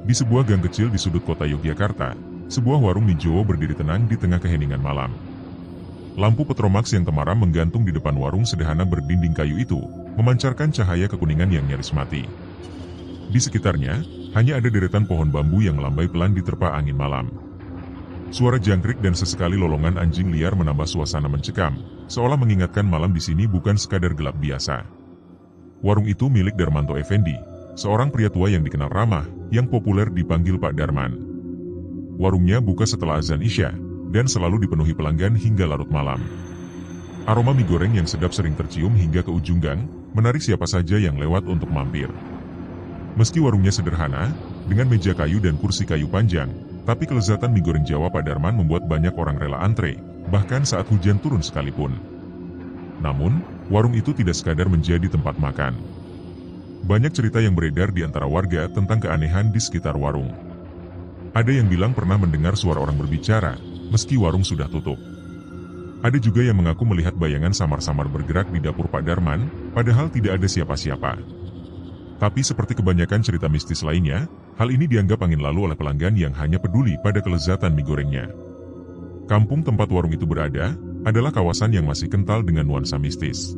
Di sebuah gang kecil di sudut kota Yogyakarta, sebuah warung mie Jowo berdiri tenang di tengah keheningan malam. Lampu petromax yang temaram menggantung di depan warung sederhana berdinding kayu itu, memancarkan cahaya kekuningan yang nyaris mati. Di sekitarnya, hanya ada deretan pohon bambu yang melambai pelan diterpa angin malam. Suara jangkrik dan sesekali lolongan anjing liar menambah suasana mencekam, seolah mengingatkan malam di sini bukan sekadar gelap biasa. Warung itu milik Darmanto Effendi, seorang pria tua yang dikenal ramah, yang populer dipanggil Pak Darman. Warungnya buka setelah azan Isya, dan selalu dipenuhi pelanggan hingga larut malam. Aroma mie goreng yang sedap sering tercium hingga ke ujung gang, menarik siapa saja yang lewat untuk mampir. Meski warungnya sederhana, dengan meja kayu dan kursi kayu panjang, tapi kelezatan mie goreng Jawa Pak Darman membuat banyak orang rela antre, bahkan saat hujan turun sekalipun. Namun, warung itu tidak sekadar menjadi tempat makan. Banyak cerita yang beredar di antara warga tentang keanehan di sekitar warung. Ada yang bilang pernah mendengar suara orang berbicara, meski warung sudah tutup. Ada juga yang mengaku melihat bayangan samar-samar bergerak di dapur Pak Darman, padahal tidak ada siapa-siapa. Tapi seperti kebanyakan cerita mistis lainnya, hal ini dianggap angin lalu oleh pelanggan yang hanya peduli pada kelezatan mie gorengnya. Kampung tempat warung itu berada, adalah kawasan yang masih kental dengan nuansa mistis.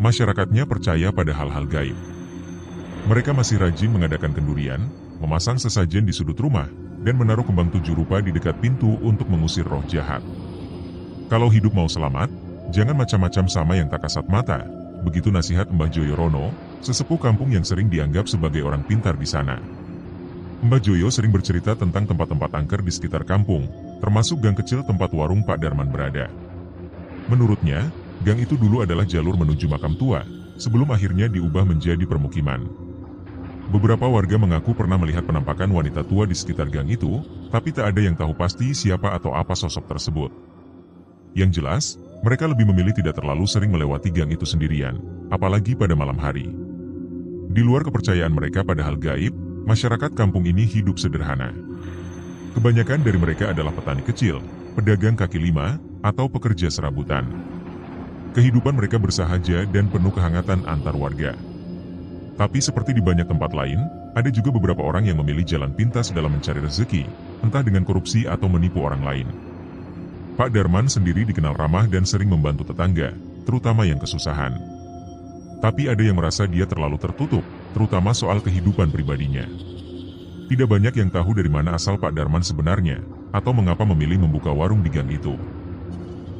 Masyarakatnya percaya pada hal-hal gaib. Mereka masih rajin mengadakan kendurian, memasang sesajen di sudut rumah, dan menaruh kembang 7 rupa di dekat pintu untuk mengusir roh jahat. Kalau hidup mau selamat, jangan macam-macam sama yang tak kasat mata. Begitu nasihat Mbah Joyo Rono, sesepuh kampung yang sering dianggap sebagai orang pintar di sana. Mbah Joyo sering bercerita tentang tempat-tempat angker di sekitar kampung, termasuk gang kecil tempat warung Pak Darman berada. Menurutnya, gang itu dulu adalah jalur menuju makam tua, sebelum akhirnya diubah menjadi permukiman. Beberapa warga mengaku pernah melihat penampakan wanita tua di sekitar gang itu, tapi tak ada yang tahu pasti siapa atau apa sosok tersebut. Yang jelas, mereka lebih memilih tidak terlalu sering melewati gang itu sendirian, apalagi pada malam hari. Di luar kepercayaan mereka pada hal gaib, masyarakat kampung ini hidup sederhana. Kebanyakan dari mereka adalah petani kecil, pedagang kaki lima, atau pekerja serabutan. Kehidupan mereka bersahaja dan penuh kehangatan antar warga. Tapi seperti di banyak tempat lain, ada juga beberapa orang yang memilih jalan pintas dalam mencari rezeki, entah dengan korupsi atau menipu orang lain. Pak Darman sendiri dikenal ramah dan sering membantu tetangga, terutama yang kesusahan. Tapi ada yang merasa dia terlalu tertutup, terutama soal kehidupan pribadinya. Tidak banyak yang tahu dari mana asal Pak Darman sebenarnya, atau mengapa memilih membuka warung di gang itu.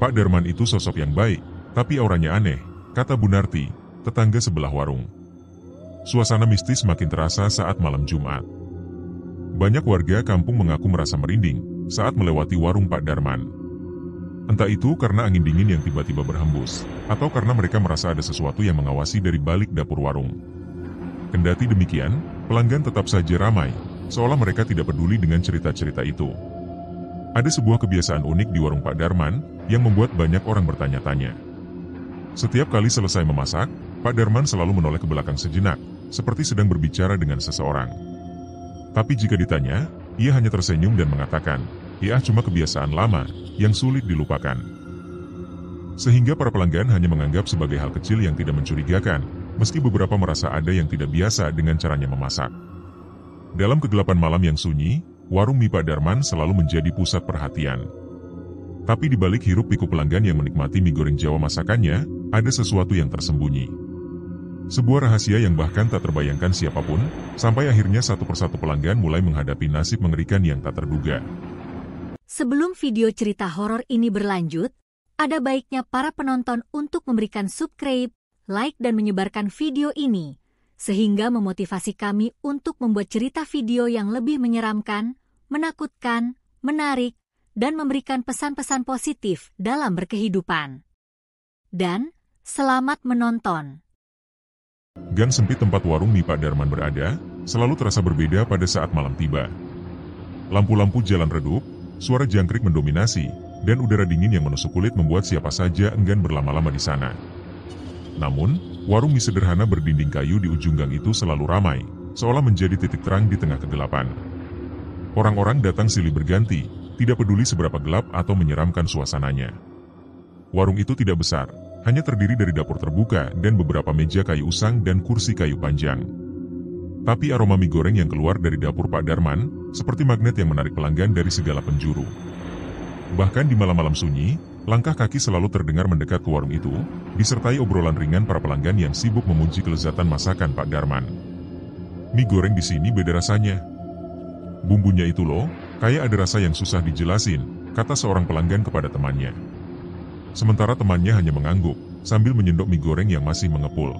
Pak Darman itu sosok yang baik, tapi auranya aneh, kata Bu Narti, tetangga sebelah warung. Suasana mistis makin terasa saat malam Jumat. Banyak warga kampung mengaku merasa merinding saat melewati warung Pak Darman. Entah itu karena angin dingin yang tiba-tiba berhembus, atau karena mereka merasa ada sesuatu yang mengawasi dari balik dapur warung. Kendati demikian, pelanggan tetap saja ramai, seolah mereka tidak peduli dengan cerita-cerita itu. Ada sebuah kebiasaan unik di warung Pak Darman, yang membuat banyak orang bertanya-tanya. Setiap kali selesai memasak, Pak Darman selalu menoleh ke belakang sejenak, seperti sedang berbicara dengan seseorang. Tapi jika ditanya, ia hanya tersenyum dan mengatakan, "Ya, cuma kebiasaan lama, yang sulit dilupakan." Sehingga para pelanggan hanya menganggap sebagai hal kecil yang tidak mencurigakan, meski beberapa merasa ada yang tidak biasa dengan caranya memasak. Dalam kegelapan malam yang sunyi, warung mie Pak Darman selalu menjadi pusat perhatian. Tapi di balik hiruk-pikuk pelanggan yang menikmati mie goreng Jawa masakannya, ada sesuatu yang tersembunyi. Sebuah rahasia yang bahkan tak terbayangkan siapapun, sampai akhirnya satu persatu pelanggan mulai menghadapi nasib mengerikan yang tak terduga. Sebelum video cerita horor ini berlanjut, ada baiknya para penonton untuk memberikan subscribe, like dan menyebarkan video ini, sehingga memotivasi kami untuk membuat cerita video yang lebih menyeramkan, menakutkan, menarik, dan memberikan pesan-pesan positif dalam berkehidupan. Dan, selamat menonton. Gang sempit tempat warung mie Pak Darman berada, selalu terasa berbeda pada saat malam tiba. Lampu-lampu jalan redup, suara jangkrik mendominasi, dan udara dingin yang menusuk kulit membuat siapa saja enggan berlama-lama di sana. Namun, warung mie sederhana berdinding kayu di ujung gang itu selalu ramai, seolah menjadi titik terang di tengah kegelapan. Orang-orang datang silih berganti, tidak peduli seberapa gelap atau menyeramkan suasananya. Warung itu tidak besar, hanya terdiri dari dapur terbuka dan beberapa meja kayu usang dan kursi kayu panjang. Tapi aroma mie goreng yang keluar dari dapur Pak Darman, seperti magnet yang menarik pelanggan dari segala penjuru. Bahkan di malam-malam sunyi, langkah kaki selalu terdengar mendekat ke warung itu, disertai obrolan ringan para pelanggan yang sibuk memuji kelezatan masakan Pak Darman. Mie goreng di sini beda rasanya. Bumbunya itu loh, kayak ada rasa yang susah dijelasin, kata seorang pelanggan kepada temannya. Sementara temannya hanya mengangguk, sambil menyendok mie goreng yang masih mengepul.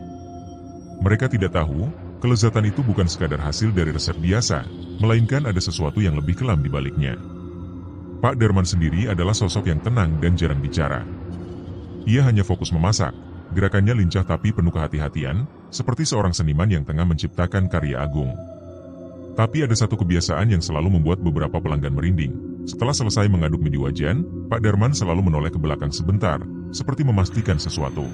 Mereka tidak tahu, kelezatan itu bukan sekadar hasil dari resep biasa, melainkan ada sesuatu yang lebih kelam di baliknya. Pak Darman sendiri adalah sosok yang tenang dan jarang bicara. Ia hanya fokus memasak, gerakannya lincah tapi penuh kehati-hatian, seperti seorang seniman yang tengah menciptakan karya agung. Tapi ada satu kebiasaan yang selalu membuat beberapa pelanggan merinding. Setelah selesai mengaduk mie di wajan, Pak Darman selalu menoleh ke belakang sebentar, seperti memastikan sesuatu.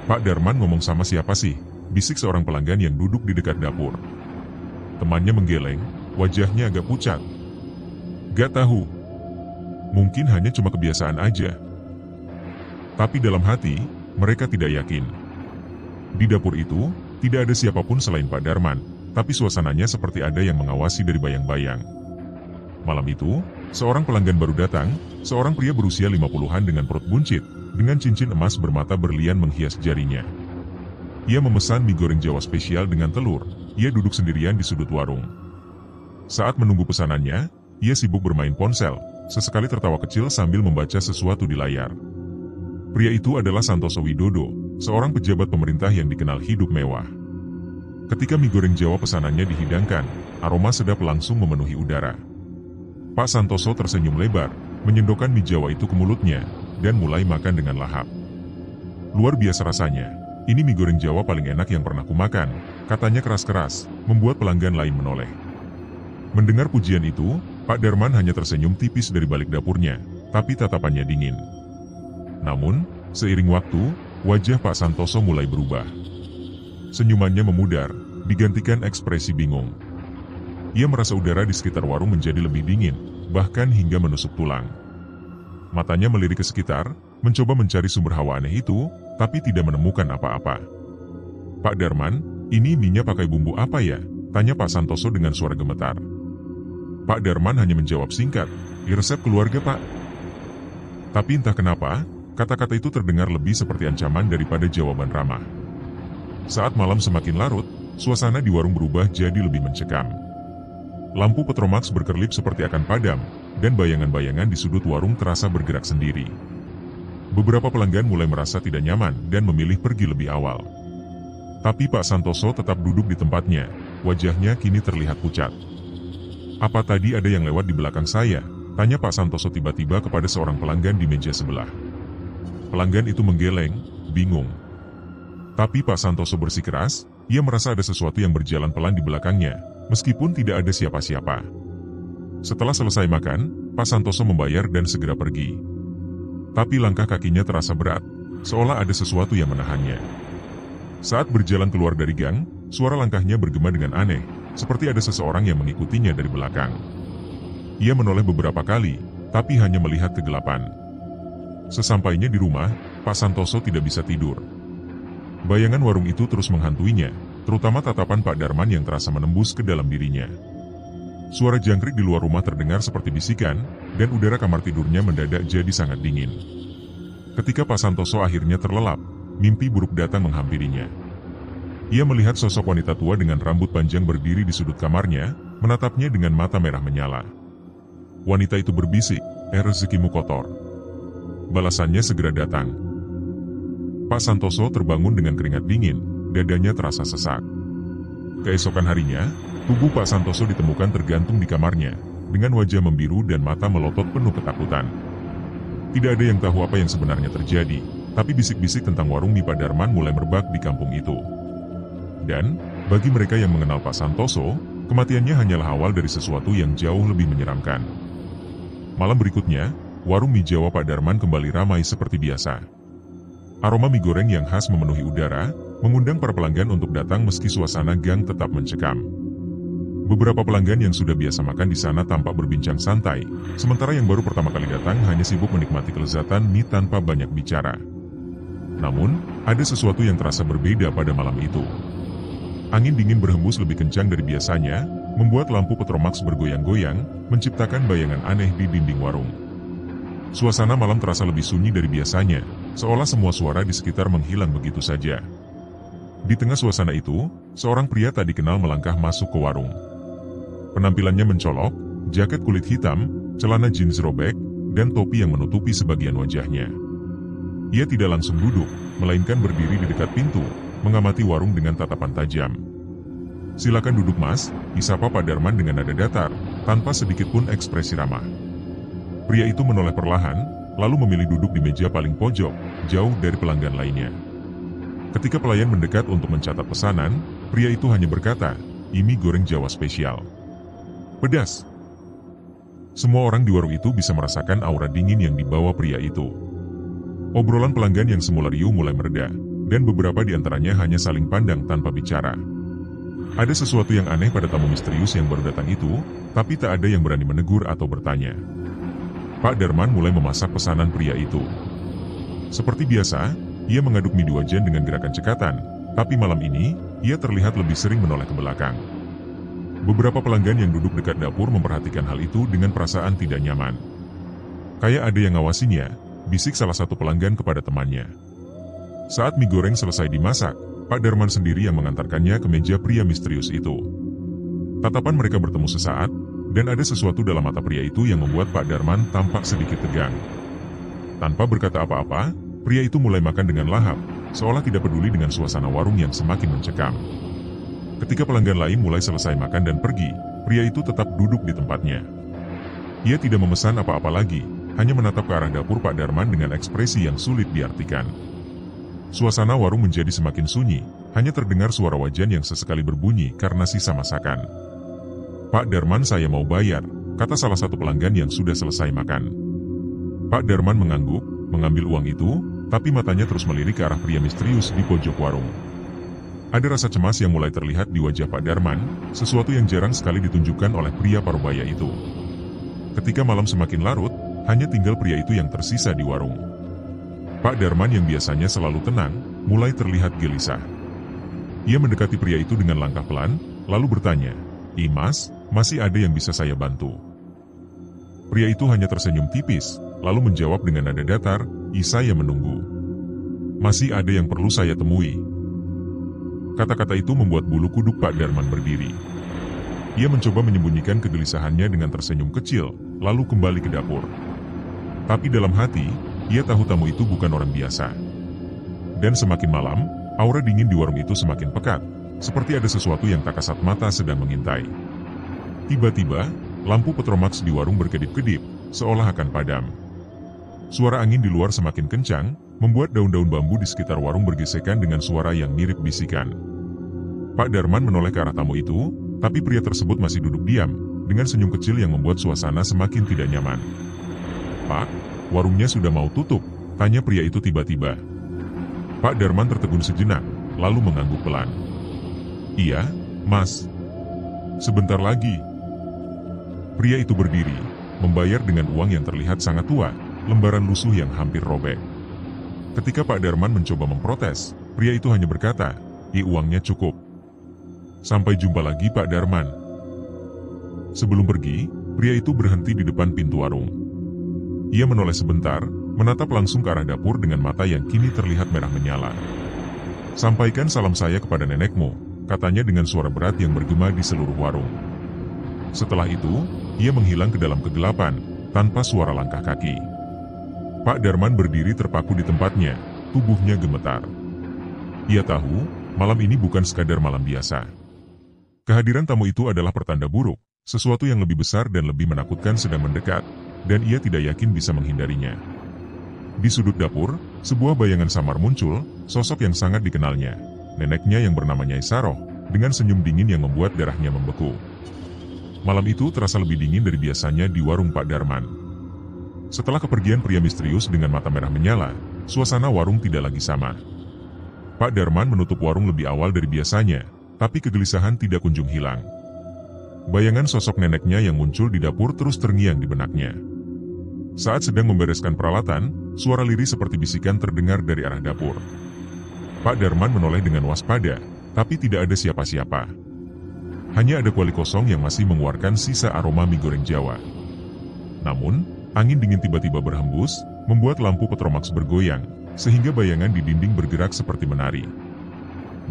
"Pak Darman ngomong sama siapa sih?" bisik seorang pelanggan yang duduk di dekat dapur. Temannya menggeleng, wajahnya agak pucat. "Gak tahu. Mungkin hanya cuma kebiasaan aja." Tapi dalam hati, mereka tidak yakin. Di dapur itu, tidak ada siapapun selain Pak Darman, tapi suasananya seperti ada yang mengawasi dari bayang-bayang. Malam itu, seorang pelanggan baru datang, seorang pria berusia 50-an dengan perut buncit, dengan cincin emas bermata berlian menghias jarinya. Ia memesan mie goreng Jawa spesial dengan telur. Ia duduk sendirian di sudut warung. Saat menunggu pesanannya, ia sibuk bermain ponsel, sesekali tertawa kecil sambil membaca sesuatu di layar. Pria itu adalah Santoso Widodo, seorang pejabat pemerintah yang dikenal hidup mewah. Ketika mie goreng Jawa pesanannya dihidangkan, aroma sedap langsung memenuhi udara. Pak Santoso tersenyum lebar, menyendokkan mie Jawa itu ke mulutnya, dan mulai makan dengan lahap. "Luar biasa rasanya. Ini mie goreng Jawa paling enak yang pernah kumakan," katanya keras-keras, membuat pelanggan lain menoleh. Mendengar pujian itu, Pak Darman hanya tersenyum tipis dari balik dapurnya, tapi tatapannya dingin. Namun, seiring waktu, wajah Pak Santoso mulai berubah. Senyumannya memudar, digantikan ekspresi bingung. Ia merasa udara di sekitar warung menjadi lebih dingin, bahkan hingga menusuk tulang. Matanya melirik ke sekitar, mencoba mencari sumber hawa aneh itu, tapi tidak menemukan apa-apa. "Pak Darman, ini mie-nya pakai bumbu apa ya?" tanya Pak Santoso dengan suara gemetar. Pak Darman hanya menjawab singkat, "Resep keluarga, Pak." Tapi entah kenapa, kata-kata itu terdengar lebih seperti ancaman daripada jawaban ramah. Saat malam semakin larut, suasana di warung berubah jadi lebih mencekam. Lampu Petromax berkerlip seperti akan padam, dan bayangan-bayangan di sudut warung terasa bergerak sendiri. Beberapa pelanggan mulai merasa tidak nyaman dan memilih pergi lebih awal. Tapi Pak Santoso tetap duduk di tempatnya, wajahnya kini terlihat pucat. "Apa tadi ada yang lewat di belakang saya?" tanya Pak Santoso tiba-tiba kepada seorang pelanggan di meja sebelah. Pelanggan itu menggeleng, bingung. Tapi Pak Santoso bersikeras, ia merasa ada sesuatu yang berjalan pelan di belakangnya, meskipun tidak ada siapa-siapa. Setelah selesai makan, Pak Santoso membayar dan segera pergi. Tapi langkah kakinya terasa berat, seolah ada sesuatu yang menahannya. Saat berjalan keluar dari gang, suara langkahnya bergema dengan aneh, seperti ada seseorang yang mengikutinya dari belakang. Ia menoleh beberapa kali, tapi hanya melihat kegelapan. Sesampainya di rumah, Pak Santoso tidak bisa tidur. Bayangan warung itu terus menghantuinya, terutama tatapan Pak Darman yang terasa menembus ke dalam dirinya. Suara jangkrik di luar rumah terdengar seperti bisikan, dan udara kamar tidurnya mendadak jadi sangat dingin. Ketika Pak Santoso akhirnya terlelap, mimpi buruk datang menghampirinya. Ia melihat sosok wanita tua dengan rambut panjang berdiri di sudut kamarnya, menatapnya dengan mata merah menyala. Wanita itu berbisik, "Rezekimu kotor." Balasannya segera datang. Pak Santoso terbangun dengan keringat dingin, dadanya terasa sesak. Keesokan harinya, tubuh Pak Santoso ditemukan tergantung di kamarnya, dengan wajah membiru dan mata melotot penuh ketakutan. Tidak ada yang tahu apa yang sebenarnya terjadi, tapi bisik-bisik tentang warung mie Pak Darman mulai merebak di kampung itu. Dan, bagi mereka yang mengenal Pak Santoso, kematiannya hanyalah awal dari sesuatu yang jauh lebih menyeramkan. Malam berikutnya, warung mie Jawa Pak Darman kembali ramai seperti biasa. Aroma mie goreng yang khas memenuhi udara, mengundang para pelanggan untuk datang meski suasana gang tetap mencekam. Beberapa pelanggan yang sudah biasa makan di sana tampak berbincang santai, sementara yang baru pertama kali datang hanya sibuk menikmati kelezatan mie tanpa banyak bicara. Namun, ada sesuatu yang terasa berbeda pada malam itu. Angin dingin berhembus lebih kencang dari biasanya, membuat lampu Petromax bergoyang-goyang, menciptakan bayangan aneh di dinding warung. Suasana malam terasa lebih sunyi dari biasanya, seolah semua suara di sekitar menghilang begitu saja. Di tengah suasana itu, seorang pria tak dikenal melangkah masuk ke warung. Penampilannya mencolok, jaket kulit hitam, celana jeans robek, dan topi yang menutupi sebagian wajahnya. Ia tidak langsung duduk, melainkan berdiri di dekat pintu, mengamati warung dengan tatapan tajam. "Silakan duduk, Mas," disapa Pak Darman dengan nada datar, tanpa sedikit pun ekspresi ramah. Pria itu menoleh perlahan, lalu memilih duduk di meja paling pojok, jauh dari pelanggan lainnya. Ketika pelayan mendekat untuk mencatat pesanan, pria itu hanya berkata, "Ini goreng Jawa spesial. Pedas." Semua orang di warung itu bisa merasakan aura dingin yang dibawa pria itu. Obrolan pelanggan yang semula riuh mulai mereda, dan beberapa di antaranya hanya saling pandang tanpa bicara. Ada sesuatu yang aneh pada tamu misterius yang baru datang itu, tapi tak ada yang berani menegur atau bertanya. Pak Darman mulai memasak pesanan pria itu. Seperti biasa, ia mengaduk mie 2 jen dengan gerakan cekatan, tapi malam ini, ia terlihat lebih sering menoleh ke belakang. Beberapa pelanggan yang duduk dekat dapur memperhatikan hal itu dengan perasaan tidak nyaman. "Kayak ada yang ngawasinya," bisik salah satu pelanggan kepada temannya. Saat mie goreng selesai dimasak, Pak Darman sendiri yang mengantarkannya ke meja pria misterius itu. Tatapan mereka bertemu sesaat, dan ada sesuatu dalam mata pria itu yang membuat Pak Darman tampak sedikit tegang. Tanpa berkata apa-apa, pria itu mulai makan dengan lahap, seolah tidak peduli dengan suasana warung yang semakin mencekam. Ketika pelanggan lain mulai selesai makan dan pergi, pria itu tetap duduk di tempatnya. Ia tidak memesan apa-apa lagi, hanya menatap ke arah dapur Pak Darman dengan ekspresi yang sulit diartikan. Suasana warung menjadi semakin sunyi, hanya terdengar suara wajan yang sesekali berbunyi karena sisa masakan. "Pak Darman, saya mau bayar," kata salah satu pelanggan yang sudah selesai makan. Pak Darman mengangguk, mengambil uang itu, tapi matanya terus melirik ke arah pria misterius di pojok warung. Ada rasa cemas yang mulai terlihat di wajah Pak Darman, sesuatu yang jarang sekali ditunjukkan oleh pria parubaya itu. Ketika malam semakin larut, hanya tinggal pria itu yang tersisa di warung. Pak Darman yang biasanya selalu tenang, mulai terlihat gelisah. Ia mendekati pria itu dengan langkah pelan, lalu bertanya, "Mas, masih ada yang bisa saya bantu?" Pria itu hanya tersenyum tipis, lalu menjawab dengan nada datar, "Saya menunggu. Masih ada yang perlu saya temui." Kata-kata itu membuat bulu kuduk Pak Darman berdiri. Ia mencoba menyembunyikan kegelisahannya dengan tersenyum kecil, lalu kembali ke dapur. Tapi dalam hati, ia tahu tamu itu bukan orang biasa. Dan semakin malam, aura dingin di warung itu semakin pekat, seperti ada sesuatu yang tak kasat mata sedang mengintai. Tiba-tiba, lampu Petromax di warung berkedip-kedip, seolah akan padam. Suara angin di luar semakin kencang, membuat daun-daun bambu di sekitar warung bergesekan dengan suara yang mirip bisikan. Pak Darman menoleh ke arah tamu itu, tapi pria tersebut masih duduk diam, dengan senyum kecil yang membuat suasana semakin tidak nyaman. "Pak, warungnya sudah mau tutup?" tanya pria itu tiba-tiba. Pak Darman tertegun sejenak, lalu mengangguk pelan. "Iya, Mas. Sebentar lagi." Pria itu berdiri, membayar dengan uang yang terlihat sangat tua, lembaran lusuh yang hampir robek. Ketika Pak Darman mencoba memprotes, pria itu hanya berkata, "Uangnya cukup. Sampai jumpa lagi, Pak Darman." Sebelum pergi, pria itu berhenti di depan pintu warung. Ia menoleh sebentar, menatap langsung ke arah dapur dengan mata yang kini terlihat merah menyala. "Sampaikan salam saya kepada nenekmu," katanya dengan suara berat yang bergema di seluruh warung. Setelah itu, ia menghilang ke dalam kegelapan, tanpa suara langkah kaki. Pak Darman berdiri terpaku di tempatnya, tubuhnya gemetar. Ia tahu, malam ini bukan sekadar malam biasa. Kehadiran tamu itu adalah pertanda buruk, sesuatu yang lebih besar dan lebih menakutkan sedang mendekat, dan ia tidak yakin bisa menghindarinya. Di sudut dapur, sebuah bayangan samar muncul, sosok yang sangat dikenalnya, neneknya yang bernama Nyai Saroh, dengan senyum dingin yang membuat darahnya membeku. Malam itu terasa lebih dingin dari biasanya di warung Pak Darman. Setelah kepergian pria misterius dengan mata merah menyala, suasana warung tidak lagi sama. Pak Darman menutup warung lebih awal dari biasanya, tapi kegelisahan tidak kunjung hilang. Bayangan sosok neneknya yang muncul di dapur terus terngiang di benaknya. Saat sedang membereskan peralatan, suara lirih seperti bisikan terdengar dari arah dapur. Pak Darman menoleh dengan waspada, tapi tidak ada siapa-siapa. Hanya ada kuali kosong yang masih mengeluarkan sisa aroma mie goreng Jawa. Namun, angin dingin tiba-tiba berhembus, membuat lampu Petromax bergoyang, sehingga bayangan di dinding bergerak seperti menari.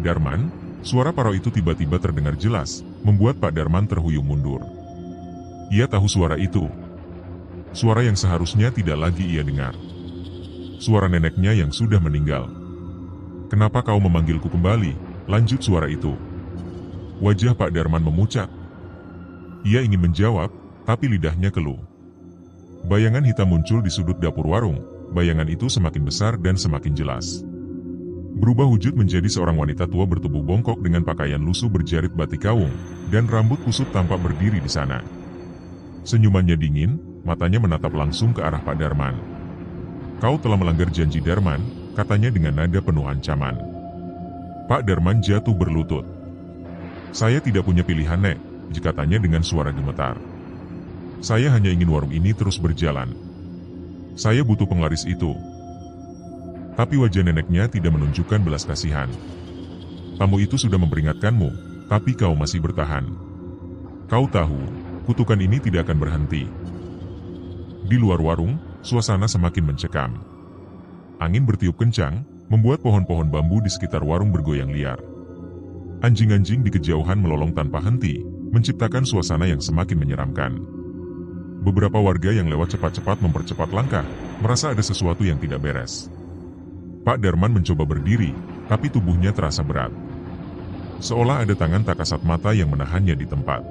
Darman, suara parau itu tiba-tiba terdengar jelas, membuat Pak Darman terhuyung mundur. Ia tahu suara itu. Suara yang seharusnya tidak lagi ia dengar. Suara neneknya yang sudah meninggal. "Kenapa kau memanggilku kembali?" lanjut suara itu. Wajah Pak Darman memucat. Ia ingin menjawab, tapi lidahnya keluh. Bayangan hitam muncul di sudut dapur warung. Bayangan itu semakin besar dan semakin jelas. Berubah wujud menjadi seorang wanita tua bertubuh bongkok dengan pakaian lusuh berjarit batik kawung, dan rambut kusut tampak berdiri di sana. Senyumannya dingin, matanya menatap langsung ke arah Pak Darman. "Kau telah melanggar janji Darman," katanya dengan nada penuh ancaman. Pak Darman jatuh berlutut. "Saya tidak punya pilihan, Nek," katanya dengan suara gemetar. "Saya hanya ingin warung ini terus berjalan. Saya butuh penglaris itu." Tapi wajah neneknya tidak menunjukkan belas kasihan. "Tamu itu sudah memperingatkanmu, tapi kau masih bertahan. Kau tahu, kutukan ini tidak akan berhenti." Di luar warung, suasana semakin mencekam. Angin bertiup kencang, membuat pohon-pohon bambu di sekitar warung bergoyang liar. Anjing-anjing di kejauhan melolong tanpa henti, menciptakan suasana yang semakin menyeramkan. Beberapa warga yang lewat cepat-cepat mempercepat langkah, merasa ada sesuatu yang tidak beres. Pak Darman mencoba berdiri, tapi tubuhnya terasa berat. Seolah ada tangan tak kasat mata yang menahannya di tempat.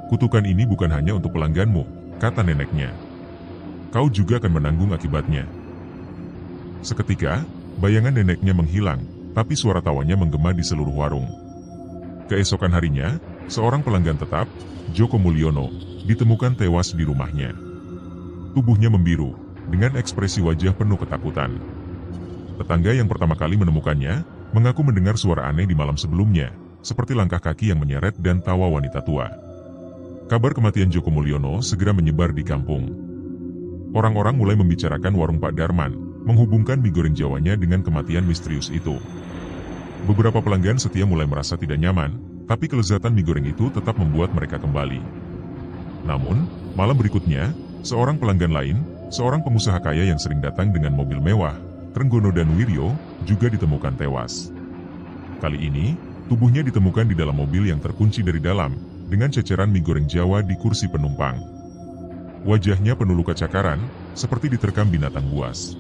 "Kutukan ini bukan hanya untuk pelangganmu," kata neneknya. "Kau juga akan menanggung akibatnya." Seketika, bayangan neneknya menghilang, tapi suara tawanya menggema di seluruh warung. Keesokan harinya, seorang pelanggan tetap, Joko Mulyono, ditemukan tewas di rumahnya. Tubuhnya membiru, dengan ekspresi wajah penuh ketakutan. Tetangga yang pertama kali menemukannya, mengaku mendengar suara aneh di malam sebelumnya, seperti langkah kaki yang menyeret dan tawa wanita tua. Kabar kematian Joko Mulyono segera menyebar di kampung. Orang-orang mulai membicarakan warung Pak Darman, menghubungkan mie goreng Jawanya dengan kematian misterius itu. Beberapa pelanggan setia mulai merasa tidak nyaman, tapi kelezatan mie goreng itu tetap membuat mereka kembali. Namun, malam berikutnya, seorang pelanggan lain, seorang pengusaha kaya yang sering datang dengan mobil mewah, Trenggono dan Wiryo, juga ditemukan tewas. Kali ini, tubuhnya ditemukan di dalam mobil yang terkunci dari dalam, dengan ceceran mie goreng Jawa di kursi penumpang. Wajahnya penuh luka cakaran, seperti diterkam binatang buas.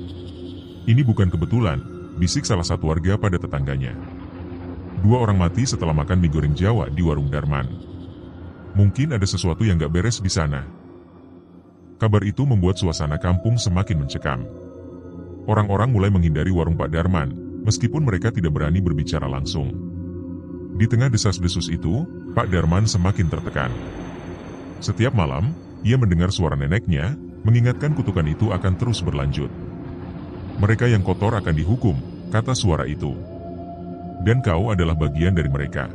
"Ini bukan kebetulan," bisik salah satu warga pada tetangganya. "2 orang mati setelah makan mie goreng Jawa di warung Darman. Mungkin ada sesuatu yang gak beres di sana." Kabar itu membuat suasana kampung semakin mencekam. Orang-orang mulai menghindari warung Pak Darman, meskipun mereka tidak berani berbicara langsung. Di tengah desas-desus itu, Pak Darman semakin tertekan. Setiap malam, ia mendengar suara neneknya, mengingatkan kutukan itu akan terus berlanjut. "Mereka yang kotor akan dihukum," kata suara itu. "Dan kau adalah bagian dari mereka."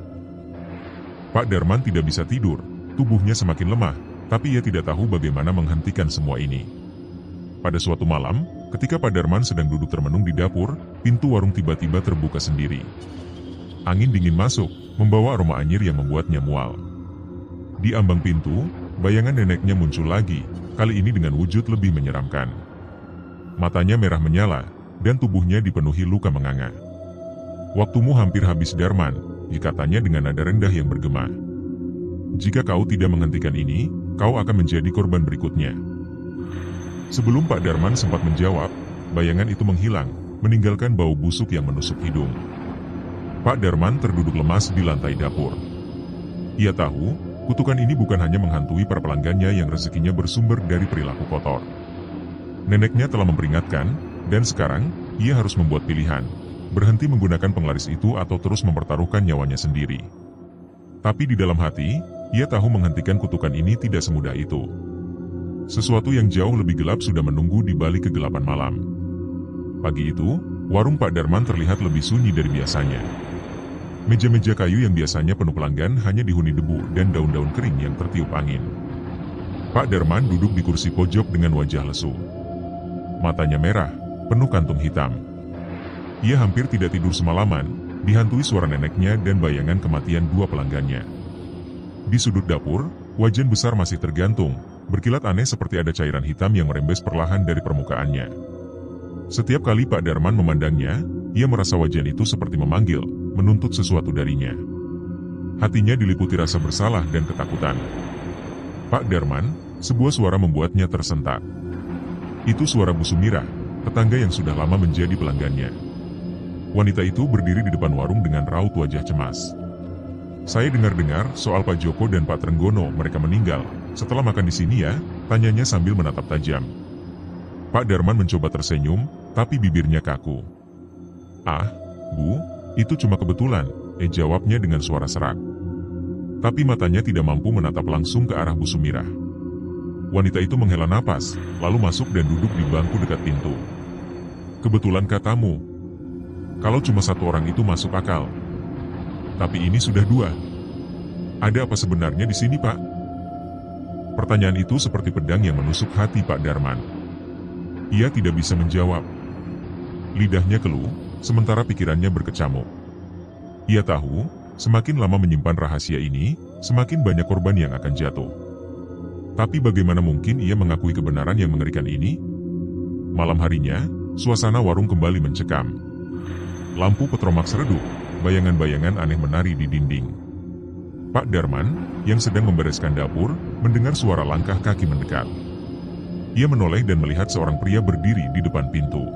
Pak Darman tidak bisa tidur, tubuhnya semakin lemah, tapi ia tidak tahu bagaimana menghentikan semua ini. Pada suatu malam, ketika Pak Darman sedang duduk termenung di dapur, pintu warung tiba-tiba terbuka sendiri. Angin dingin masuk, membawa aroma anyir yang membuatnya mual. Di ambang pintu, bayangan neneknya muncul lagi, kali ini dengan wujud lebih menyeramkan. Matanya merah menyala, dan tubuhnya dipenuhi luka menganga. "Waktumu hampir habis Darman," katanya dengan nada rendah yang bergema. "Jika kau tidak menghentikan ini, kau akan menjadi korban berikutnya." Sebelum Pak Darman sempat menjawab, bayangan itu menghilang, meninggalkan bau busuk yang menusuk hidung. Pak Darman terduduk lemas di lantai dapur. Ia tahu, kutukan ini bukan hanya menghantui para pelanggannya yang rezekinya bersumber dari perilaku kotor. Neneknya telah memperingatkan, dan sekarang, ia harus membuat pilihan, berhenti menggunakan penglaris itu atau terus mempertaruhkan nyawanya sendiri. Tapi di dalam hati, ia tahu menghentikan kutukan ini tidak semudah itu. Sesuatu yang jauh lebih gelap sudah menunggu di balik kegelapan malam. Pagi itu, warung Pak Darman terlihat lebih sunyi dari biasanya. Meja-meja kayu yang biasanya penuh pelanggan hanya dihuni debu dan daun-daun kering yang tertiup angin. Pak Darman duduk di kursi pojok dengan wajah lesu. Matanya merah, penuh kantung hitam. Ia hampir tidak tidur semalaman, dihantui suara neneknya dan bayangan kematian dua pelanggannya. Di sudut dapur, wajan besar masih tergantung, berkilat aneh seperti ada cairan hitam yang merembes perlahan dari permukaannya. Setiap kali Pak Darman memandangnya, ia merasa wajan itu seperti memanggil, menuntut sesuatu darinya. Hatinya diliputi rasa bersalah dan ketakutan. Pak Darman, sebuah suara membuatnya tersentak. Itu suara Bu Sumirah, tetangga yang sudah lama menjadi pelanggannya. Wanita itu berdiri di depan warung dengan raut wajah cemas. Saya dengar-dengar soal Pak Joko dan Pak Trenggono, mereka meninggal. Setelah makan di sini ya, tanyanya sambil menatap tajam. Pak Darman mencoba tersenyum, tapi bibirnya kaku. Ah, Bu, itu cuma kebetulan, jawabnya dengan suara serak. Tapi matanya tidak mampu menatap langsung ke arah Bu Sumirah. Wanita itu menghela napas, lalu masuk dan duduk di bangku dekat pintu. Kebetulan katamu. Kalau cuma satu orang itu masuk akal. Tapi ini sudah dua. Ada apa sebenarnya di sini, Pak? Pertanyaan itu seperti pedang yang menusuk hati Pak Darman. Ia tidak bisa menjawab. Lidahnya keluh, sementara pikirannya berkecamuk. Ia tahu, semakin lama menyimpan rahasia ini, semakin banyak korban yang akan jatuh. Tapi bagaimana mungkin ia mengakui kebenaran yang mengerikan ini? Malam harinya, suasana warung kembali mencekam. Lampu petromaks redup, bayangan-bayangan aneh menari di dinding. Pak Darman, yang sedang membereskan dapur, mendengar suara langkah kaki mendekat. Ia menoleh dan melihat seorang pria berdiri di depan pintu.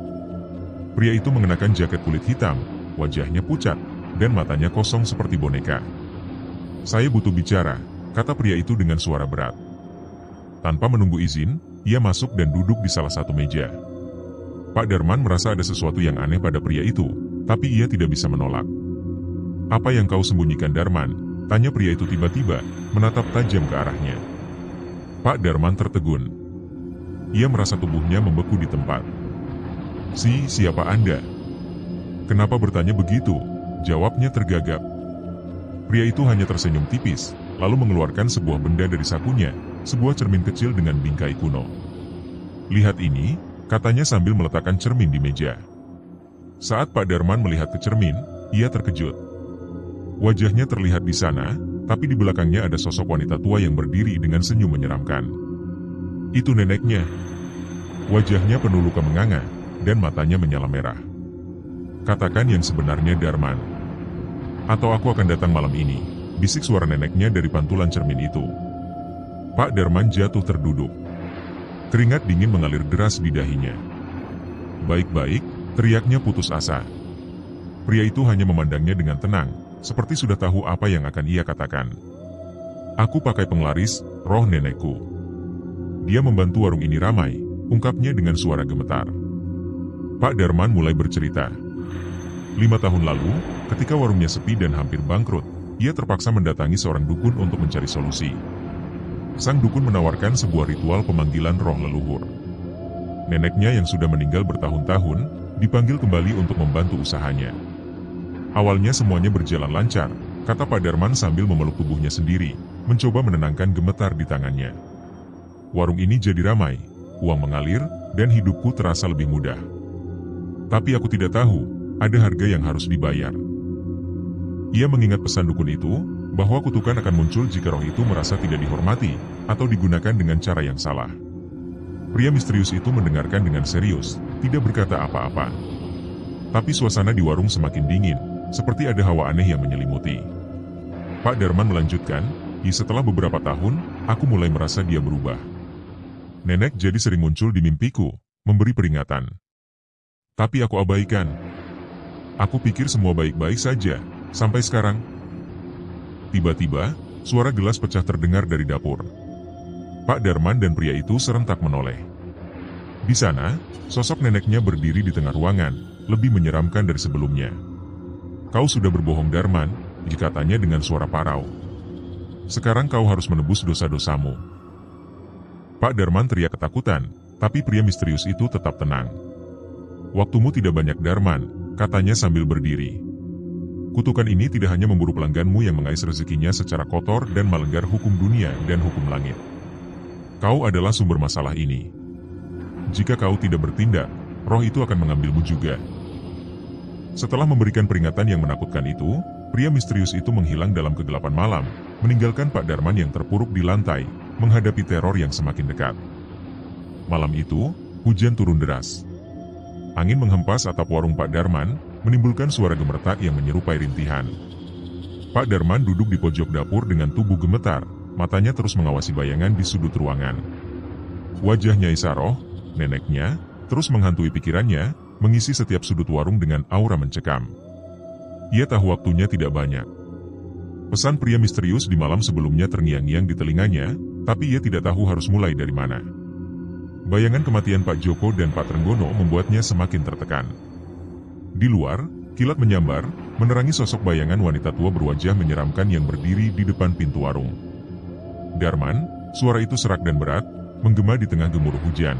Pria itu mengenakan jaket kulit hitam, wajahnya pucat, dan matanya kosong seperti boneka. Saya butuh bicara, kata pria itu dengan suara berat. Tanpa menunggu izin, ia masuk dan duduk di salah satu meja. Pak Darman merasa ada sesuatu yang aneh pada pria itu, tapi ia tidak bisa menolak. Apa yang kau sembunyikan, Darman? Tanya pria itu tiba-tiba, menatap tajam ke arahnya. Pak Darman tertegun. Ia merasa tubuhnya membeku di tempat. Siapa Anda? Kenapa bertanya begitu? Jawabnya tergagap. Pria itu hanya tersenyum tipis, lalu mengeluarkan sebuah benda dari sakunya, sebuah cermin kecil dengan bingkai kuno. Lihat ini, katanya sambil meletakkan cermin di meja. Saat Pak Darman melihat ke cermin, ia terkejut. Wajahnya terlihat di sana, tapi di belakangnya ada sosok wanita tua yang berdiri dengan senyum menyeramkan. Itu neneknya. Wajahnya penuh luka menganga, dan matanya menyala merah. Katakan yang sebenarnya, Darman. Atau aku akan datang malam ini, bisik suara neneknya dari pantulan cermin itu. Pak Darman jatuh terduduk. Keringat dingin mengalir deras di dahinya. Baik-baik, teriaknya putus asa. Pria itu hanya memandangnya dengan tenang, seperti sudah tahu apa yang akan ia katakan. Aku pakai penglaris, roh nenekku. Dia membantu warung ini ramai, ungkapnya dengan suara gemetar. Pak Darman mulai bercerita. 5 tahun lalu, ketika warungnya sepi dan hampir bangkrut, ia terpaksa mendatangi seorang dukun untuk mencari solusi. Sang dukun menawarkan sebuah ritual pemanggilan roh leluhur. Neneknya yang sudah meninggal bertahun-tahun, dipanggil kembali untuk membantu usahanya. Awalnya semuanya berjalan lancar, kata Pak Darman sambil memeluk tubuhnya sendiri, mencoba menenangkan gemetar di tangannya. Warung ini jadi ramai, uang mengalir, dan hidupku terasa lebih mudah. Tapi aku tidak tahu, ada harga yang harus dibayar. Ia mengingat pesan dukun itu, bahwa kutukan akan muncul jika roh itu merasa tidak dihormati, atau digunakan dengan cara yang salah. Pria misterius itu mendengarkan dengan serius, tidak berkata apa-apa. Tapi suasana di warung semakin dingin, seperti ada hawa aneh yang menyelimuti. Pak Darman melanjutkan, setelah beberapa tahun, aku mulai merasa dia berubah. Nenek jadi sering muncul di mimpiku, memberi peringatan. Tapi aku abaikan. Aku pikir semua baik-baik saja, sampai sekarang. Tiba-tiba, suara gelas pecah terdengar dari dapur. Pak Darman dan pria itu serentak menoleh. Di sana, sosok neneknya berdiri di tengah ruangan, lebih menyeramkan dari sebelumnya. Kau sudah berbohong, Darman, katanya dengan suara parau. Sekarang kau harus menebus dosa-dosamu. Pak Darman teriak ketakutan, tapi pria misterius itu tetap tenang. Waktumu tidak banyak, Darman, katanya sambil berdiri. Kutukan ini tidak hanya memburu pelangganmu yang mengais rezekinya secara kotor dan melanggar hukum dunia dan hukum langit. Kau adalah sumber masalah ini. Jika kau tidak bertindak, roh itu akan mengambilmu juga. Setelah memberikan peringatan yang menakutkan itu, pria misterius itu menghilang dalam kegelapan malam, meninggalkan Pak Darman yang terpuruk di lantai, menghadapi teror yang semakin dekat. Malam itu, hujan turun deras. Angin menghempas atap warung Pak Darman, menimbulkan suara gemertak yang menyerupai rintihan. Pak Darman duduk di pojok dapur dengan tubuh gemetar, matanya terus mengawasi bayangan di sudut ruangan. Wajah Nyai Saroh, neneknya, terus menghantui pikirannya, mengisi setiap sudut warung dengan aura mencekam. Ia tahu waktunya tidak banyak. Pesan pria misterius di malam sebelumnya terngiang-ngiang di telinganya, tapi ia tidak tahu harus mulai dari mana. Bayangan kematian Pak Joko dan Pak Trenggono membuatnya semakin tertekan. Di luar, kilat menyambar, menerangi sosok bayangan wanita tua berwajah menyeramkan yang berdiri di depan pintu warung. Darman, suara itu serak dan berat, menggema di tengah gemuruh hujan.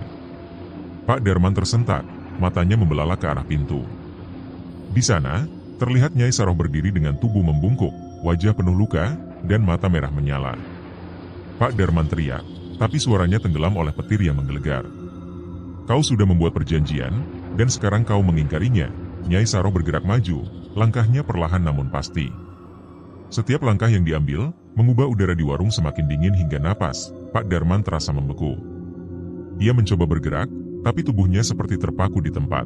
Pak Darman tersentak, matanya membelalak ke arah pintu. Di sana, terlihat Nyai Saroh berdiri dengan tubuh membungkuk, wajah penuh luka, dan mata merah menyala. Pak Darman teriak, tapi suaranya tenggelam oleh petir yang menggelegar. Kau sudah membuat perjanjian, dan sekarang kau mengingkarinya. Nyai Saroh bergerak maju, langkahnya perlahan namun pasti. Setiap langkah yang diambil, mengubah udara di warung semakin dingin hingga napas Pak Darman terasa membeku. Ia mencoba bergerak, tapi tubuhnya seperti terpaku di tempat.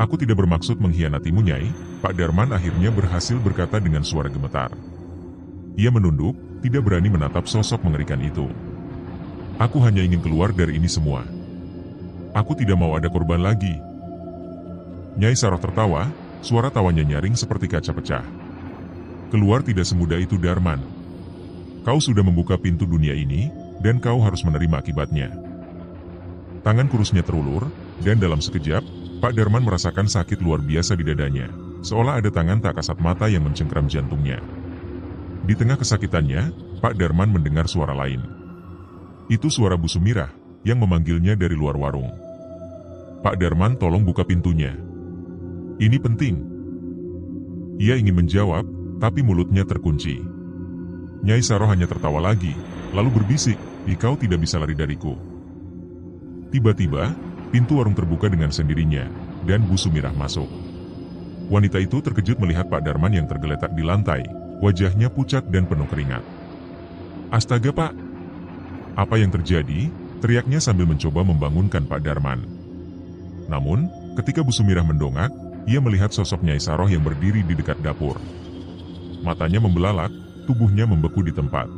Aku tidak bermaksud mengkhianatimu, Nyai, Pak Darman akhirnya berhasil berkata dengan suara gemetar. Ia menunduk, tidak berani menatap sosok mengerikan itu. Aku hanya ingin keluar dari ini semua. Aku tidak mau ada korban lagi. Nyai Saroh tertawa, suara tawanya nyaring seperti kaca pecah. Keluar tidak semudah itu, Darman. Kau sudah membuka pintu dunia ini, dan kau harus menerima akibatnya. Tangan kurusnya terulur, dan dalam sekejap, Pak Darman merasakan sakit luar biasa di dadanya, seolah ada tangan tak kasat mata yang mencengkeram jantungnya. Di tengah kesakitannya, Pak Darman mendengar suara lain. Itu suara Bu Sumirah, yang memanggilnya dari luar warung. Pak Darman, tolong buka pintunya. Ini penting. Ia ingin menjawab, tapi mulutnya terkunci. Nyai Saroh hanya tertawa lagi, lalu berbisik, kau tidak bisa lari dariku. Tiba-tiba, pintu warung terbuka dengan sendirinya, dan Bu Sumirah masuk. Wanita itu terkejut melihat Pak Darman yang tergeletak di lantai, wajahnya pucat dan penuh keringat. Astaga, Pak! Apa yang terjadi? Teriaknya sambil mencoba membangunkan Pak Darman. Namun, ketika Bu Sumirah mendongak, ia melihat sosok Nyai Saroh yang berdiri di dekat dapur. Matanya membelalak, tubuhnya membeku di tempat.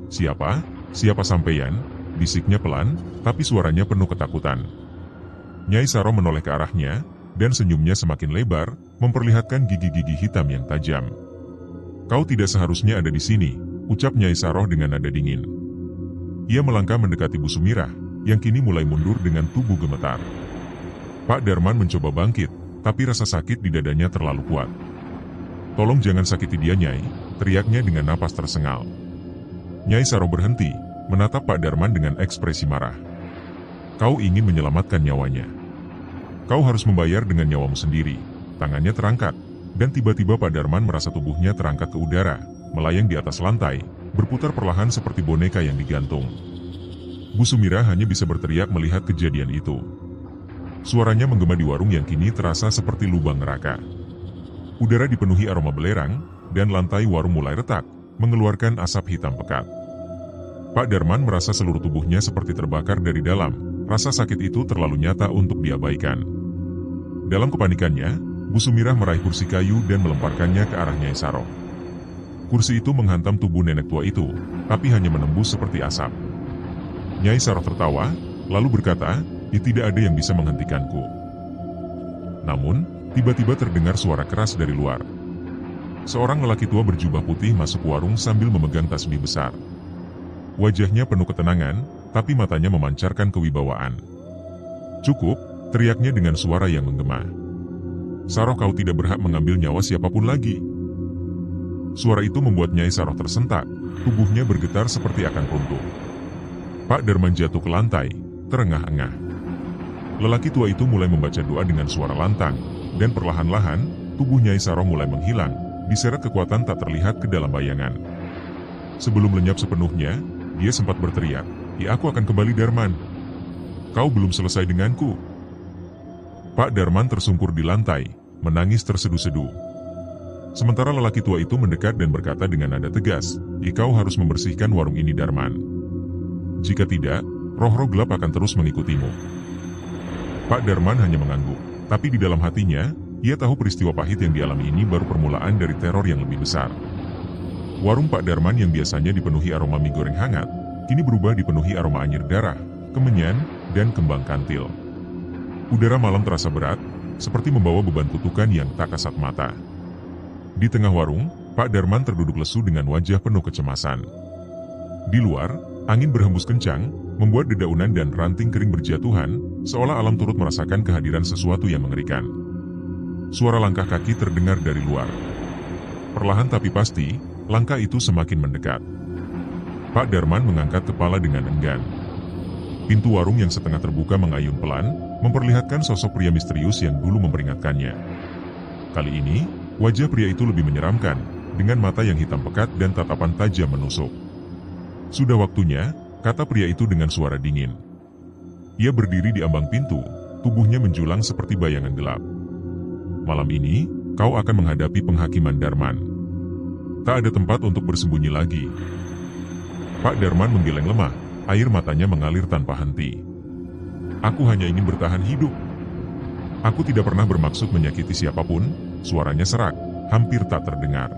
Siapa? Siapa sampeyan? Bisiknya pelan, tapi suaranya penuh ketakutan. Nyai Saroh menoleh ke arahnya, dan senyumnya semakin lebar, memperlihatkan gigi-gigi hitam yang tajam. Kau tidak seharusnya ada di sini, ucap Nyai Saroh dengan nada dingin. Ia melangkah mendekati Bu Sumirah, yang kini mulai mundur dengan tubuh gemetar. Pak Darman mencoba bangkit, tapi rasa sakit di dadanya terlalu kuat. Tolong jangan sakiti dia, Nyai, teriaknya dengan napas tersengal. Nyai Saroh berhenti, menatap Pak Darman dengan ekspresi marah. Kau ingin menyelamatkan nyawanya. Kau harus membayar dengan nyawamu sendiri. Tangannya terangkat, dan tiba-tiba Pak Darman merasa tubuhnya terangkat ke udara, melayang di atas lantai, berputar perlahan seperti boneka yang digantung. Bu Sumirah hanya bisa berteriak melihat kejadian itu. Suaranya menggema di warung yang kini terasa seperti lubang neraka. Udara dipenuhi aroma belerang, dan lantai warung mulai retak, mengeluarkan asap hitam pekat. Pak Darman merasa seluruh tubuhnya seperti terbakar dari dalam, rasa sakit itu terlalu nyata untuk diabaikan. Dalam kepanikannya, Bu Sumirah meraih kursi kayu dan melemparkannya ke arah Nyai Saroh. Kursi itu menghantam tubuh nenek tua itu, tapi hanya menembus seperti asap. Nyai Saroh tertawa, lalu berkata, tidak ada yang bisa menghentikanku. Namun, tiba-tiba terdengar suara keras dari luar. Seorang lelaki tua berjubah putih masuk warung sambil memegang tasbih besar. Wajahnya penuh ketenangan, tapi matanya memancarkan kewibawaan. Cukup, teriaknya dengan suara yang menggema. Saroh, kau tidak berhak mengambil nyawa siapapun lagi. Suara itu membuat Nyai Saroh tersentak, tubuhnya bergetar seperti akan runtuh. Pak Darman jatuh ke lantai, terengah-engah. Lelaki tua itu mulai membaca doa dengan suara lantang, dan perlahan-lahan, tubuh Nyai Saroh mulai menghilang, diseret kekuatan tak terlihat ke dalam bayangan. Sebelum lenyap sepenuhnya, dia sempat berteriak, aku akan kembali, Darman. Kau belum selesai denganku. Pak Darman tersungkur di lantai, menangis terseduh-seduh. Sementara lelaki tua itu mendekat dan berkata dengan nada tegas, "Kau harus membersihkan warung ini, Darman. Jika tidak, roh-roh gelap akan terus mengikutimu." Pak Darman hanya mengangguk, tapi di dalam hatinya, ia tahu peristiwa pahit yang dialami ini baru permulaan dari teror yang lebih besar. Warung Pak Darman yang biasanya dipenuhi aroma mie goreng hangat, kini berubah dipenuhi aroma anyir darah, kemenyan, dan kembang kantil. Udara malam terasa berat, seperti membawa beban kutukan yang tak kasat mata. Di tengah warung, Pak Darman terduduk lesu dengan wajah penuh kecemasan. Di luar, angin berhembus kencang, membuat dedaunan dan ranting kering berjatuhan, seolah alam turut merasakan kehadiran sesuatu yang mengerikan. Suara langkah kaki terdengar dari luar. Perlahan tapi pasti, langkah itu semakin mendekat. Pak Darman mengangkat kepala dengan enggan. Pintu warung yang setengah terbuka mengayun pelan, memperlihatkan sosok pria misterius yang dulu memperingatkannya. Kali ini, wajah pria itu lebih menyeramkan, dengan mata yang hitam pekat dan tatapan tajam menusuk. "Sudah waktunya," kata pria itu dengan suara dingin. Ia berdiri di ambang pintu, tubuhnya menjulang seperti bayangan gelap. "Malam ini, kau akan menghadapi penghakiman Darman. Tak ada tempat untuk bersembunyi lagi." Pak Darman menggeleng lemah, air matanya mengalir tanpa henti. "Aku hanya ingin bertahan hidup. Aku tidak pernah bermaksud menyakiti siapapun," suaranya serak, hampir tak terdengar.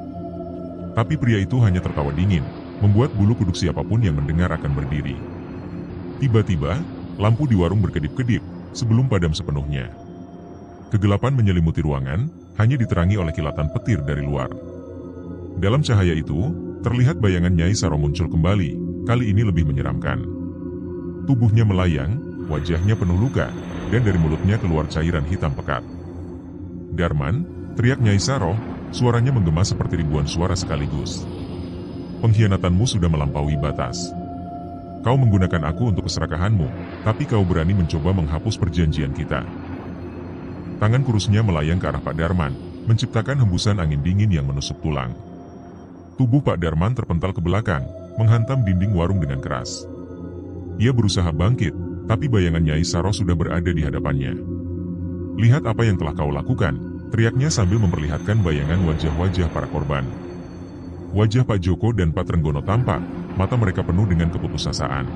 Tapi pria itu hanya tertawa dingin, membuat bulu kuduk siapapun yang mendengar akan berdiri. Tiba-tiba, lampu di warung berkedip-kedip, sebelum padam sepenuhnya. Kegelapan menyelimuti ruangan, hanya diterangi oleh kilatan petir dari luar. Dalam cahaya itu, terlihat bayangan Nyai Saro muncul kembali, kali ini lebih menyeramkan. Tubuhnya melayang, wajahnya penuh luka, dan dari mulutnya keluar cairan hitam pekat. "Darman," teriak Nyai Saro, suaranya menggema seperti ribuan suara sekaligus. "Pengkhianatanmu sudah melampaui batas. Kau menggunakan aku untuk keserakahanmu, tapi kau berani mencoba menghapus perjanjian kita." Tangan kurusnya melayang ke arah Pak Darman, menciptakan hembusan angin dingin yang menusuk tulang. Tubuh Pak Darman terpental ke belakang, menghantam dinding warung dengan keras. Ia berusaha bangkit, tapi bayangan Nyai Saro sudah berada di hadapannya. "Lihat apa yang telah kau lakukan," teriaknya sambil memperlihatkan bayangan wajah-wajah para korban. Wajah Pak Joko dan Pak Trenggono tampak, mata mereka penuh dengan keputusasaan.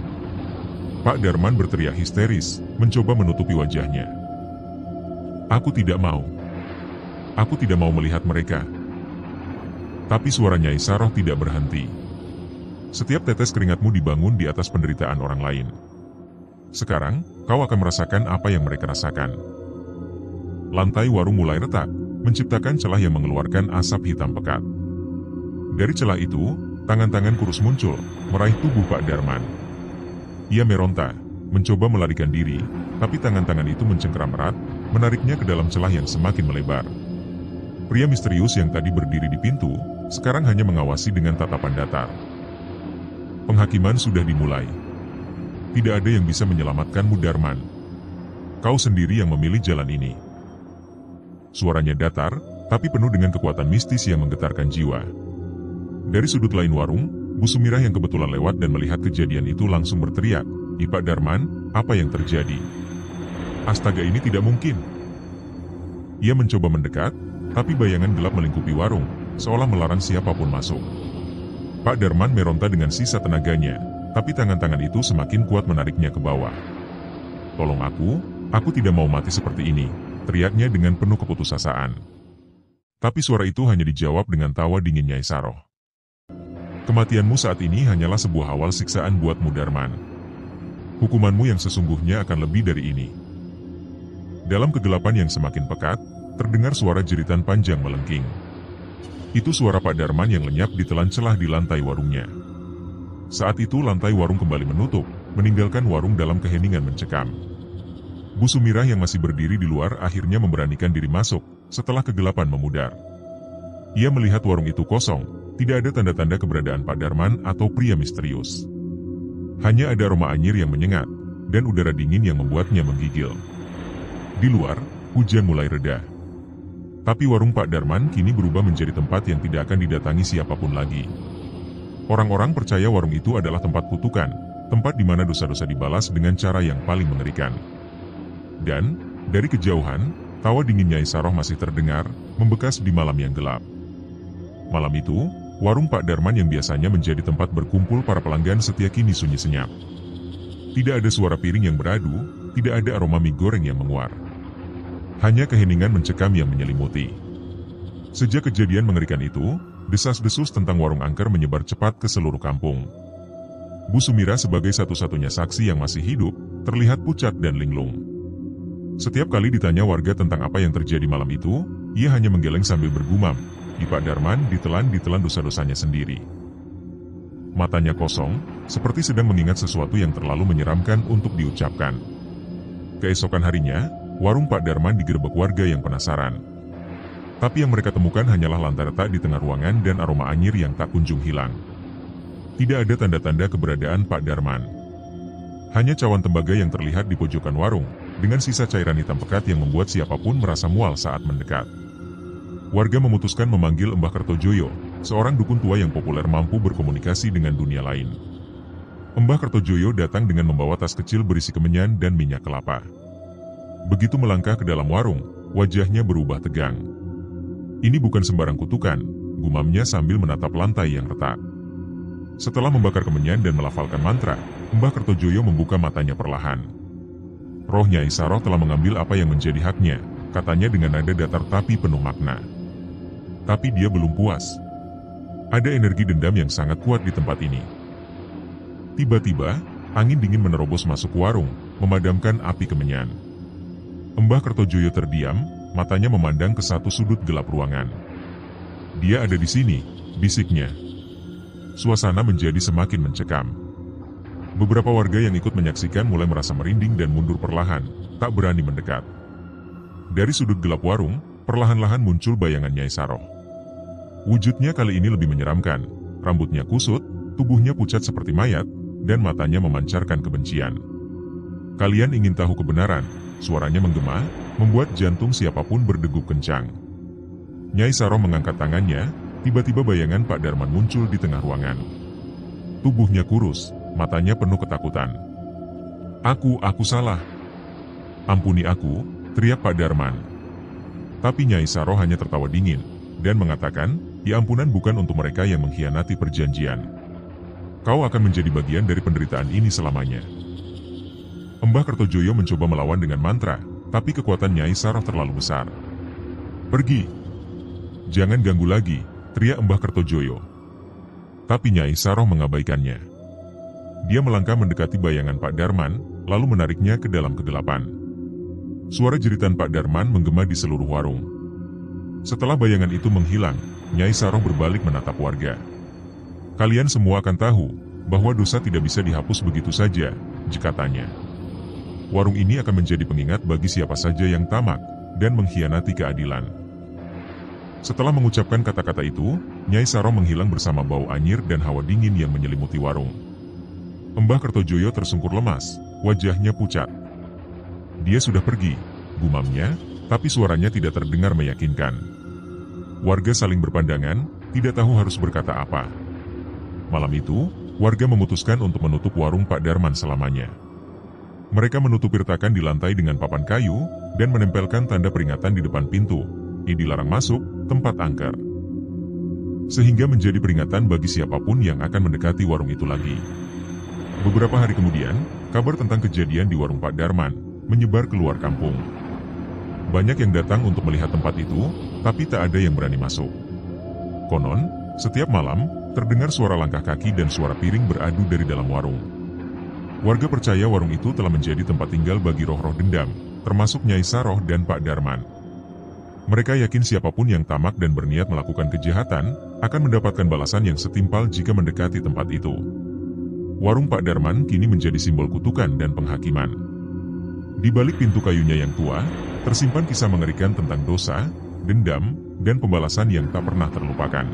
Pak Darman berteriak histeris, mencoba menutupi wajahnya. "Aku tidak mau. Aku tidak mau melihat mereka." Tapi suara Nyai Saro tidak berhenti. "Setiap tetes keringatmu dibangun di atas penderitaan orang lain. Sekarang, kau akan merasakan apa yang mereka rasakan." Lantai warung mulai retak, menciptakan celah yang mengeluarkan asap hitam pekat. Dari celah itu, tangan-tangan kurus muncul, meraih tubuh Pak Darman. Ia meronta, mencoba melarikan diri, tapi tangan-tangan itu mencengkeram erat, menariknya ke dalam celah yang semakin melebar. Pria misterius yang tadi berdiri di pintu, sekarang hanya mengawasi dengan tatapan datar. "Penghakiman sudah dimulai. Tidak ada yang bisa menyelamatkanmu, Darman. Kau sendiri yang memilih jalan ini." Suaranya datar, tapi penuh dengan kekuatan mistis yang menggetarkan jiwa. Dari sudut lain warung, Bu Sumirah yang kebetulan lewat dan melihat kejadian itu langsung berteriak, "Pak Darman, apa yang terjadi? Astaga, ini tidak mungkin." Ia mencoba mendekat, tapi bayangan gelap melingkupi warung, seolah melarang siapapun masuk. Pak Darman meronta dengan sisa tenaganya, tapi tangan-tangan itu semakin kuat menariknya ke bawah. "Tolong aku tidak mau mati seperti ini," teriaknya dengan penuh keputusasaan. Tapi suara itu hanya dijawab dengan tawa dingin Nyai Saro. "Kematianmu saat ini hanyalah sebuah awal siksaan buatmu, Darman. Hukumanmu yang sesungguhnya akan lebih dari ini." Dalam kegelapan yang semakin pekat, terdengar suara jeritan panjang melengking. Itu suara Pak Darman yang lenyap ditelan celah di lantai warungnya. Saat itu lantai warung kembali menutup, meninggalkan warung dalam keheningan mencekam. Bu Sumirah yang masih berdiri di luar akhirnya memberanikan diri masuk, setelah kegelapan memudar. Ia melihat warung itu kosong, tidak ada tanda-tanda keberadaan Pak Darman atau pria misterius. Hanya ada aroma anyir yang menyengat, dan udara dingin yang membuatnya menggigil. Di luar, hujan mulai reda. Tapi warung Pak Darman kini berubah menjadi tempat yang tidak akan didatangi siapapun lagi. Orang-orang percaya warung itu adalah tempat kutukan, tempat di mana dosa-dosa dibalas dengan cara yang paling mengerikan. Dan, dari kejauhan, tawa dingin Nyai Saroh masih terdengar, membekas di malam yang gelap. Malam itu, warung Pak Darman yang biasanya menjadi tempat berkumpul para pelanggan setia kini sunyi senyap. Tidak ada suara piring yang beradu, tidak ada aroma mie goreng yang menguar. Hanya keheningan mencekam yang menyelimuti. Sejak kejadian mengerikan itu, desas-desus tentang warung angker menyebar cepat ke seluruh kampung. Bu Sumira sebagai satu-satunya saksi yang masih hidup, terlihat pucat dan linglung. Setiap kali ditanya warga tentang apa yang terjadi malam itu, ia hanya menggeleng sambil bergumam, di Pak Darman ditelan dosa-dosanya sendiri. Matanya kosong, seperti sedang mengingat sesuatu yang terlalu menyeramkan untuk diucapkan. Keesokan harinya, warung Pak Darman digerebek warga yang penasaran. Tapi yang mereka temukan hanyalah lantai retak di tengah ruangan dan aroma anyir yang tak kunjung hilang. Tidak ada tanda-tanda keberadaan Pak Darman. Hanya cawan tembaga yang terlihat di pojokan warung, dengan sisa cairan hitam pekat yang membuat siapapun merasa mual saat mendekat. Warga memutuskan memanggil Mbah Kertojoyo, seorang dukun tua yang populer mampu berkomunikasi dengan dunia lain. Mbah Kertojoyo datang dengan membawa tas kecil berisi kemenyan dan minyak kelapa. Begitu melangkah ke dalam warung, wajahnya berubah tegang. Ini bukan sembarang kutukan, gumamnya sambil menatap lantai yang retak. Setelah membakar kemenyan dan melafalkan mantra, Mbah Kertojoyo membuka matanya perlahan. Roh Nyai Saroh telah mengambil apa yang menjadi haknya, katanya dengan nada datar tapi penuh makna. Tapi dia belum puas. Ada energi dendam yang sangat kuat di tempat ini. Tiba-tiba, angin dingin menerobos masuk warung, memadamkan api kemenyan. Mbah Kertojoyo terdiam, matanya memandang ke satu sudut gelap ruangan. Dia ada di sini, bisiknya. Suasana menjadi semakin mencekam. Beberapa warga yang ikut menyaksikan mulai merasa merinding dan mundur perlahan, tak berani mendekat. Dari sudut gelap warung, perlahan-lahan muncul bayangan Nyai Saroh. Wujudnya kali ini lebih menyeramkan, rambutnya kusut, tubuhnya pucat seperti mayat, dan matanya memancarkan kebencian. Kalian ingin tahu kebenaran? Suaranya menggema, membuat jantung siapapun berdegup kencang. Nyai Saroh mengangkat tangannya, tiba-tiba bayangan Pak Darman muncul di tengah ruangan. Tubuhnya kurus, matanya penuh ketakutan. Aku salah. Ampuni aku, teriak Pak Darman. Tapi Nyai Saroh hanya tertawa dingin, dan mengatakan, ya ampunan bukan untuk mereka yang mengkhianati perjanjian. Kau akan menjadi bagian dari penderitaan ini selamanya. Mbah Kertojoyo mencoba melawan dengan mantra, tapi kekuatan Nyai Saroh terlalu besar. Pergi! Jangan ganggu lagi, teriak Mbah Kertojoyo. Tapi Nyai Saroh mengabaikannya. Dia melangkah mendekati bayangan Pak Darman, lalu menariknya ke dalam kegelapan. Suara jeritan Pak Darman menggema di seluruh warung. Setelah bayangan itu menghilang, Nyai Saroh berbalik menatap warga. Kalian semua akan tahu, bahwa dosa tidak bisa dihapus begitu saja, katanya. Warung ini akan menjadi pengingat bagi siapa saja yang tamak dan mengkhianati keadilan. Setelah mengucapkan kata-kata itu, Nyai Saroh menghilang bersama bau anyir dan hawa dingin yang menyelimuti warung. Mbah Kertojoyo tersungkur lemas, wajahnya pucat. Dia sudah pergi, gumamnya, tapi suaranya tidak terdengar meyakinkan. Warga saling berpandangan, tidak tahu harus berkata apa. Malam itu, warga memutuskan untuk menutup warung Pak Darman selamanya. Mereka menutupi retakan di lantai dengan papan kayu, dan menempelkan tanda peringatan di depan pintu, dilarang masuk, tempat angker. Sehingga menjadi peringatan bagi siapapun yang akan mendekati warung itu lagi. Beberapa hari kemudian, kabar tentang kejadian di warung Pak Darman, menyebar keluar kampung. Banyak yang datang untuk melihat tempat itu, tapi tak ada yang berani masuk. Konon, setiap malam, terdengar suara langkah kaki dan suara piring beradu dari dalam warung. Warga percaya warung itu telah menjadi tempat tinggal bagi roh-roh dendam, termasuk Nyai Saroh dan Pak Darman. Mereka yakin siapapun yang tamak dan berniat melakukan kejahatan, akan mendapatkan balasan yang setimpal jika mendekati tempat itu. Warung Pak Darman kini menjadi simbol kutukan dan penghakiman. Di balik pintu kayunya yang tua, tersimpan kisah mengerikan tentang dosa, dendam, dan pembalasan yang tak pernah terlupakan.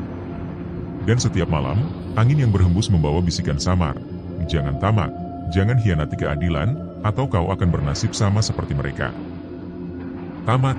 Dan setiap malam, angin yang berhembus membawa bisikan samar, jangan tamak, jangan hianati keadilan, atau kau akan bernasib sama seperti mereka. Tamat.